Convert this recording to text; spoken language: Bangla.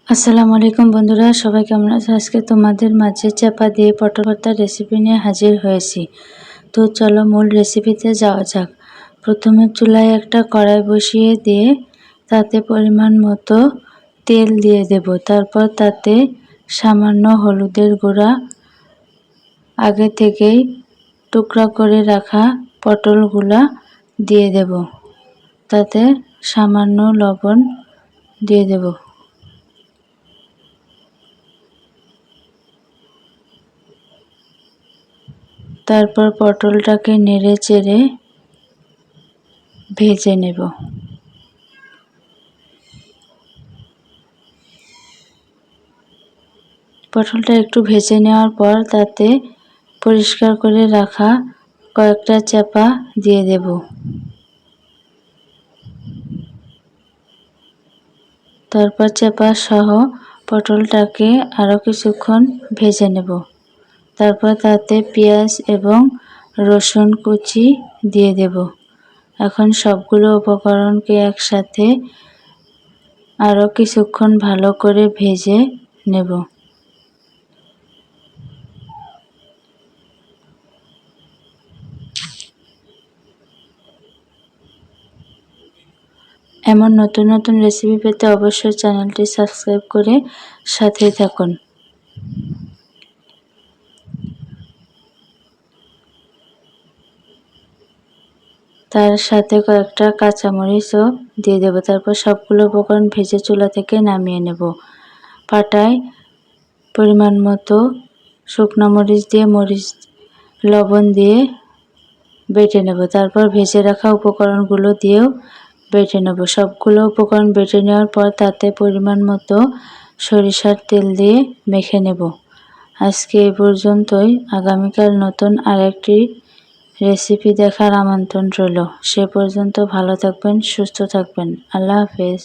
আসসালামু আলাইকুম বন্ধুরা, সবাই কেমন আছো? আজকে তোমাদের মাঝে চাপা দিয়ে পটল ভর্তার রেসিপি নিয়ে হাজির হয়েছি। তো চলো মূল রেসিপিতে যাওয়া যাক। প্রথমে চুলায় একটা কড়াই বসিয়ে দিয়ে তাতে পরিমাণ মতো তেল দিয়ে দেব। তারপর তাতে সামান্য হলুদের গুঁড়া, আগে থেকেই টুকরা করে রাখা পটলগুলা দিয়ে দেব। তাতে সামান্য লবণ দিয়ে দেব। তারপর পটলটাকে নেড়ে চেড়ে ভেজে নেব। পটলটা একটু ভেজে নেওয়ার পর তাতে পরিষ্কার করে রাখা কয়েকটা চাপা দিয়ে দেব। তারপর চাপা সহ পটলটাকে আরও কিছুক্ষণ ভেজে নেব। তারপর তাতে পেঁয়াজ এবং রসুন কুচি দিয়ে দেব। এখন সবগুলো উপকরণকে একসাথে আরও কিছুক্ষণ ভালো করে ভেজে নেব। এমন নতুন নতুন রেসিপি পেতে অবশ্যই চ্যানেলটি সাবস্ক্রাইব করে সাথেই থাকুন। তার সাথে কয়েকটা কাঁচামরিচও দিয়ে দেব। তারপর সবগুলো উপকরণ ভেজে চুলা থেকে নামিয়ে নেব। পাটায় পরিমাণ মতো শুকনো মরিচ দিয়ে লবণ দিয়ে বেটে নেব। তারপর ভেজে রাখা উপকরণগুলো দিয়েও বেটে নেব। সবগুলো উপকরণ বেটে নেওয়ার পর তাতে পরিমাণ মতো সরিষার তেল দিয়ে মেখে নেব। আজকে এই পর্যন্তই। আগামীকাল নতুন আরেকটি রেসিপি দেখার আমন্ত্রণ রইল। সে পর্যন্ত ভালো থাকবেন, সুস্থ থাকবেন। আল্লাহ হাফেজ।